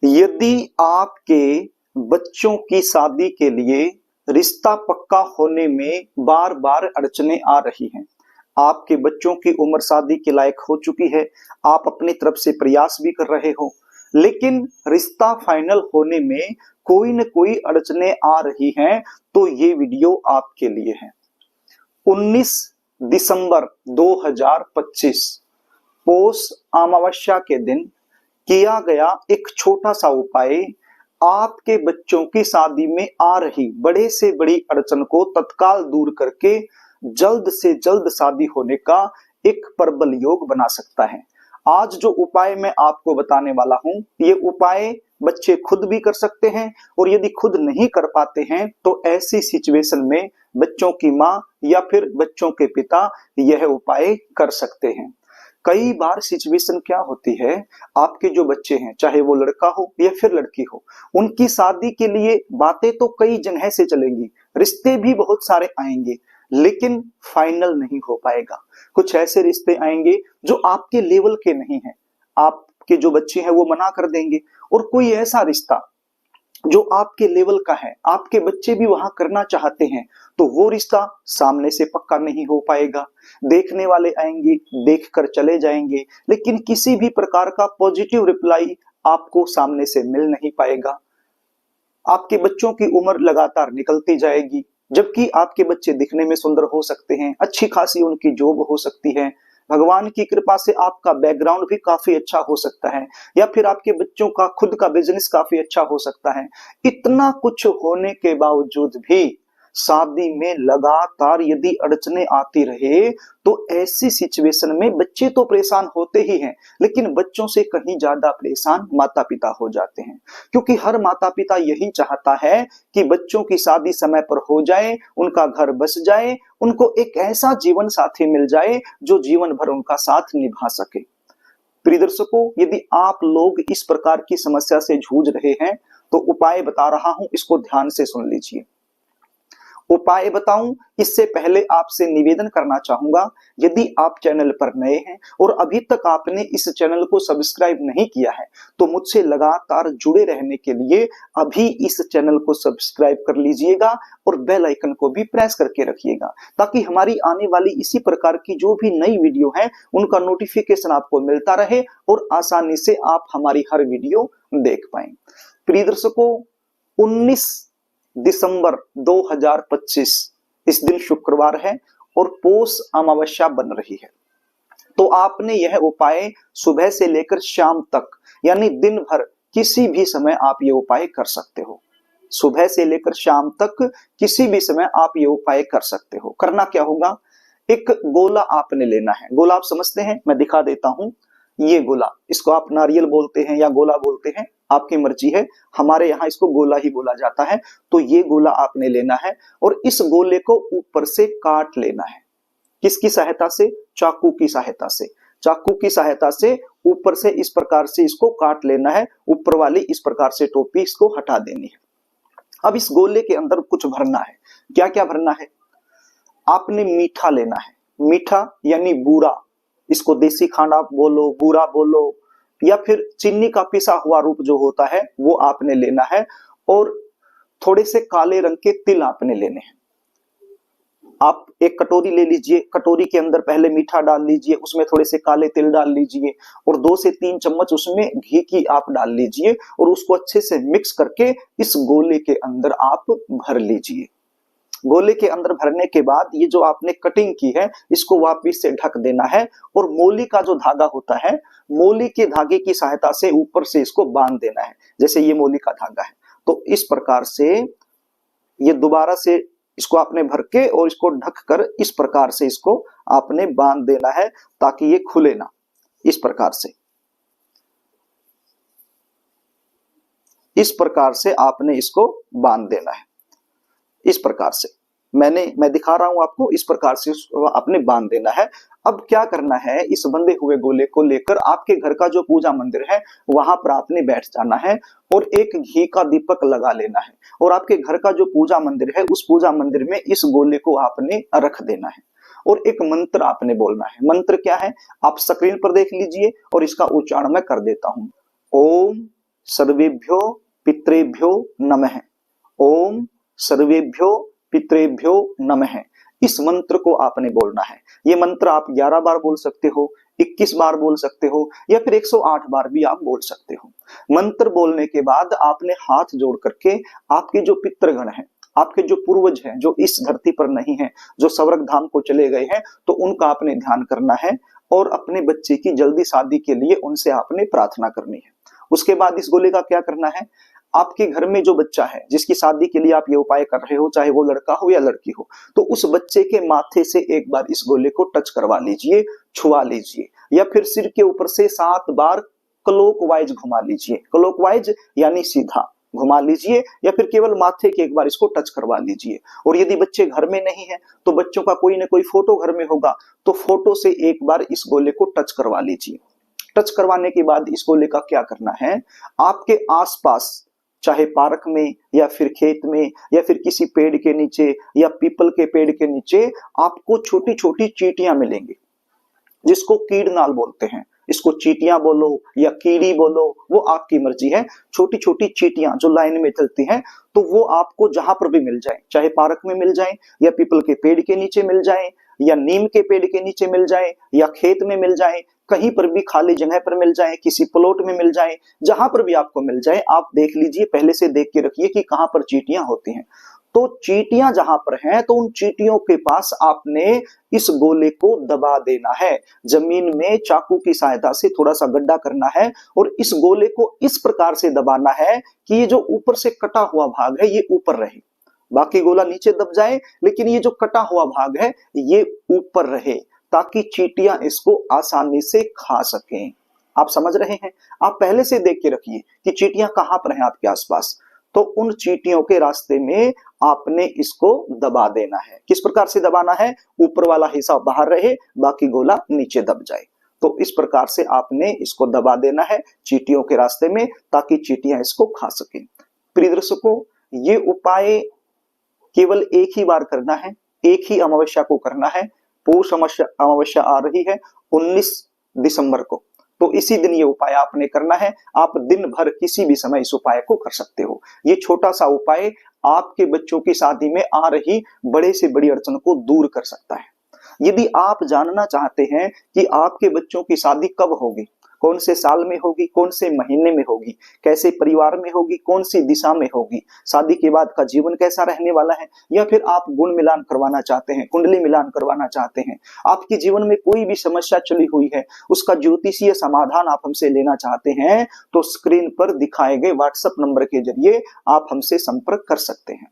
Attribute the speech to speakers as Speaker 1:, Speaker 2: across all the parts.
Speaker 1: यदि आपके बच्चों की शादी के लिए रिश्ता पक्का होने में बार बार अड़चने आ रही हैं, आपके बच्चों की उम्र शादी के लायक हो चुकी है, आप अपनी तरफ से प्रयास भी कर रहे हो, लेकिन रिश्ता फाइनल होने में कोई न कोई अड़चने आ रही हैं, तो ये वीडियो आपके लिए है। 19 दिसंबर 2025 पौष अमावस्या के दिन किया गया एक छोटा सा उपाय आपके बच्चों की शादी में आ रही बड़े से बड़ी अड़चन को तत्काल दूर करके जल्द से जल्द शादी होने का एक प्रबल योग बना सकता है। आज जो उपाय मैं आपको बताने वाला हूं, ये उपाय बच्चे खुद भी कर सकते हैं, और यदि खुद नहीं कर पाते हैं तो ऐसी सिचुएशन में बच्चों की माँ या फिर बच्चों के पिता यह उपाय कर सकते हैं। कई बार सिचुएशन क्या होती है, आपके जो बच्चे हैं, चाहे वो लड़का हो या फिर लड़की हो, उनकी शादी के लिए बातें तो कई जगह से चलेंगी, रिश्ते भी बहुत सारे आएंगे, लेकिन फाइनल नहीं हो पाएगा। कुछ ऐसे रिश्ते आएंगे जो आपके लेवल के नहीं हैं, आपके जो बच्चे हैं वो मना कर देंगे, और कोई ऐसा रिश्ता जो आपके लेवल का है, आपके बच्चे भी वहां करना चाहते हैं, तो वो रिश्ता सामने से पक्का नहीं हो पाएगा। देखने वाले आएंगे, देखकर चले जाएंगे, लेकिन किसी भी प्रकार का पॉजिटिव रिप्लाई आपको सामने से मिल नहीं पाएगा। आपके बच्चों की उम्र लगातार निकलती जाएगी, जबकि आपके बच्चे दिखने में सुंदर हो सकते हैं, अच्छी खासी उनकी जॉब हो सकती है, भगवान की कृपा से आपका बैकग्राउंड भी काफी अच्छा हो सकता है, या फिर आपके बच्चों का खुद का बिजनेस काफी अच्छा हो सकता है। इतना कुछ होने के बावजूद भी शादी में लगातार यदि अड़चने आती रहे, तो ऐसी सिचुएशन में बच्चे तो परेशान होते ही हैं, लेकिन बच्चों से कहीं ज्यादा परेशान माता पिता हो जाते हैं, क्योंकि हर माता पिता यही चाहता है कि बच्चों की शादी समय पर हो जाए, उनका घर बस जाए, उनको एक ऐसा जीवन साथी मिल जाए जो जीवन भर उनका साथ निभा सके। प्रिय दर्शकों, यदि आप लोग इस प्रकार की समस्या से जूझ रहे हैं, तो उपाय बता रहा हूं, इसको ध्यान से सुन लीजिए। उपाय बताऊं इससे पहले आपसे निवेदन करना चाहूंगा, यदि आप चैनल पर नए हैं और अभी तक आपने इस चैनल को सब्सक्राइब नहीं किया है, तो मुझसे लगातार जुड़े रहने के लिए अभी इस चैनल को सब्सक्राइब कर लीजिएगा और बेल आइकन को भी प्रेस करके रखिएगा, ताकि हमारी आने वाली इसी प्रकार की जो भी नई वीडियो है उनका नोटिफिकेशन आपको मिलता रहे और आसानी से आप हमारी हर वीडियो देख पाए। प्रिय दर्शकों, 19 दिसंबर 2025 इस दिन शुक्रवार है और पौष अमावस्या बन रही है, तो आपने यह उपाय सुबह से लेकर शाम तक, यानी दिन भर किसी भी समय आप ये उपाय कर सकते हो। सुबह से लेकर शाम तक किसी भी समय आप ये उपाय कर सकते हो। करना क्या होगा, एक गोला आपने लेना है। गोला आप समझते हैं, मैं दिखा देता हूं। ये गोला, इसको आप नारियल बोलते हैं या गोला बोलते हैं, आपकी मर्जी है, हमारे यहाँ इसको गोला ही बोला जाता है। तो ये गोला आपने लेना है और इस गोले को ऊपर से काट लेना है। किसकी सहायता से? चाकू की सहायता से। चाकू की सहायता से ऊपर से इस प्रकार से इसको काट लेना है, ऊपर वाली इस प्रकार से टोपी इसको हटा देनी है। अब इस गोले के अंदर कुछ भरना है। क्या क्या भरना है? आपने मीठा लेना है, मीठा यानी बूरा, इसको देसी खांड आप बोलो, बूरा बोलो, या फिर चीनी का पिसा हुआ रूप जो होता है वो आपने लेना है, और थोड़े से काले रंग के तिल आपने लेने हैं। आप एक कटोरी ले लीजिए, कटोरी के अंदर पहले मीठा डाल लीजिए, उसमें थोड़े से काले तिल डाल लीजिए और 2 से 3 चम्मच उसमें घी की आप डाल लीजिए और उसको अच्छे से मिक्स करके इस गोले के अंदर आप भर लीजिए। गोले के अंदर भरने के बाद ये जो आपने कटिंग की है इसको वापिस से ढक देना है, और मोली का जो धागा होता है, मोली के धागे की सहायता से ऊपर से इसको बांध देना है। जैसे ये मोली का धागा है, तो इस प्रकार से ये दोबारा से इसको आपने भर के और इसको ढक कर इस प्रकार से इसको आपने बांध देना है, ताकि ये खुले ना। इस प्रकार से आपने इसको बांध देना है। इस प्रकार से मैं दिखा रहा हूं आपको, इस प्रकार से आपने बांध देना है। अब क्या करना है, इस बंधे हुए गोले को लेकर आपके घर का जो पूजा मंदिर है वहां पर आपने बैठ जाना है और एक घी का दीपक लगा लेना है, और आपके घर का जो पूजा मंदिर है उस पूजा मंदिर में इस गोले को आपने रख देना है, और एक मंत्र आपने बोलना है। मंत्र क्या है, आप स्क्रीन पर देख लीजिए और इसका उच्चारण मैं कर देता हूं। ओम सर्वेभ्यो पितृभ्यो नमः, ओम सर्वेभ्यो पितृभ्यो नमः। इस मंत्र को आपने बोलना है। ये मंत्र आप 11 बार बोल सकते हो, 21 बार बोल सकते हो, या फिर 108 बार भी आप बोल सकते हो। मंत्र बोलने के बाद आपने हाथ जोड़ करके आपके जो पितृगण हैं, आपके जो पूर्वज हैं, जो इस धरती पर नहीं है, जो स्वर्ग धाम को चले गए हैं, तो उनका आपने ध्यान करना है और अपने बच्चे की जल्दी शादी के लिए उनसे आपने प्रार्थना करनी है। उसके बाद इस गोले का क्या करना है, आपके घर में जो बच्चा है जिसकी शादी के लिए आप ये उपाय कर रहे हो, चाहे वो लड़का हो या लड़की हो, तो उस बच्चे के माथे से एक बार इस गोले को टच करवा लीजिए, छुआ लीजिए, या फिर सिर के ऊपर से 7 बार क्लॉकवाइज घुमा लीजिए। क्लॉकवाइज यानी सीधा घुमा लीजिए, या फिर केवल माथे के एक बार इसको टच करवा लीजिए। और यदि बच्चे घर में नहीं है तो बच्चों का कोई ना कोई फोटो घर में होगा, तो फोटो से एक बार इस गोले को टच करवा लीजिए। टच करवाने के बाद इस गोले का क्या करना है, आपके आसपास चाहे पार्क में या फिर खेत में या फिर किसी पेड़ के नीचे या पीपल के पेड़ के नीचे आपको छोटी छोटी चींटियां मिलेंगी, जिसको कीड़नाल बोलते हैं। इसको चींटियां बोलो या कीड़ी बोलो, वो आपकी मर्जी है। छोटी छोटी चींटियां जो लाइन में चलती हैं, तो वो आपको जहां पर भी मिल जाए, चाहे पार्क में मिल जाए या पीपल के पेड़ के नीचे मिल जाए या नीम के पेड़ के नीचे मिल जाए या खेत में मिल जाए, कहीं पर भी खाली जगह पर मिल जाए, किसी प्लॉट में मिल जाए, जहां पर भी आपको मिल जाए, आप देख लीजिए, पहले से देख के रखिए कि कहां पर चींटियां होती हैं। तो चींटियां जहां पर हैं, तो उन चींटियों के पास आपने इस गोले को दबा देना है। जमीन में चाकू की सहायता से थोड़ा सा गड्ढा करना है और इस गोले को इस प्रकार से दबाना है कि ये जो ऊपर से कटा हुआ भाग है ये ऊपर रहे, बाकी गोला नीचे दब जाए, लेकिन ये जो कटा हुआ भाग है ये ऊपर रहे, ताकि चींटियां इसको आसानी से खा सकें। आप समझ रहे हैं? आप पहले से देख के रखिए कि चींटियां कहां पर हैं आपके आसपास, तो उन चींटियों के रास्ते में आपने इसको दबा देना है। किस प्रकार से दबाना है, ऊपर वाला हिस्सा बाहर रहे, बाकी गोला नीचे दब जाए। तो इस प्रकार से आपने इसको दबा देना है चींटियों के रास्ते में, ताकि चींटियां इसको खा सकें। प्रिय दर्शकों, ये उपाय केवल एक ही बार करना है, एक ही अमावस्या को करना है। पौष अमावस्या आ रही है 19 दिसंबर को, तो इसी दिन ये उपाय आपने करना है। आप दिन भर किसी भी समय इस उपाय को कर सकते हो। ये छोटा सा उपाय आपके बच्चों की शादी में आ रही बड़े से बड़ी अड़चन को दूर कर सकता है। यदि आप जानना चाहते हैं कि आपके बच्चों की शादी कब होगी, कौन से साल में होगी, कौन से महीने में होगी, कैसे परिवार में होगी, कौन सी दिशा में होगी, शादी के बाद का जीवन कैसा रहने वाला है, या फिर आप गुण मिलान करवाना चाहते हैं, कुंडली मिलान करवाना चाहते हैं, आपके जीवन में कोई भी समस्या चली हुई है, उसका ज्योतिषीय समाधान आप हमसे लेना चाहते हैं, तो स्क्रीन पर दिखाए गए व्हाट्सएप नंबर के जरिए आप हमसे संपर्क कर सकते हैं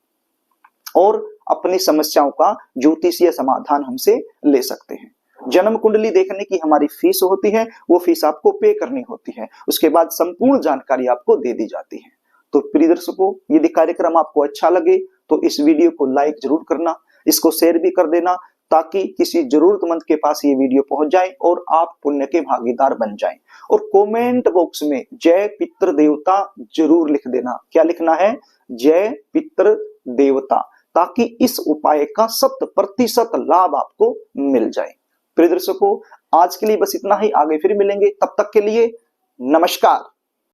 Speaker 1: और अपनी समस्याओं का ज्योतिषीय समाधान हमसे ले सकते हैं। जन्म कुंडली देखने की हमारी फीस होती है, वो फीस आपको पे करनी होती है। उसके बाद संपूर्ण जानकारी आपको दे दी जाती है। तो प्रिय दर्शकों, यदि कार्यक्रम आपको अच्छा लगे तो इस वीडियो को लाइक जरूर करना, इसको शेयर भी कर देना, ताकि किसी जरूरतमंद के पास ये वीडियो पहुंच जाए और आप पुण्य के भागीदार बन जाएं। और कमेंट बॉक्स में जय पितृ देवता जरूर लिख देना। क्या लिखना है? जय पितृ देवता, ताकि इस उपाय का 100% लाभ आपको मिल जाए। प्रिय दर्शकों, आज के लिए बस इतना ही। आगे फिर मिलेंगे, तब तक के लिए नमस्कार।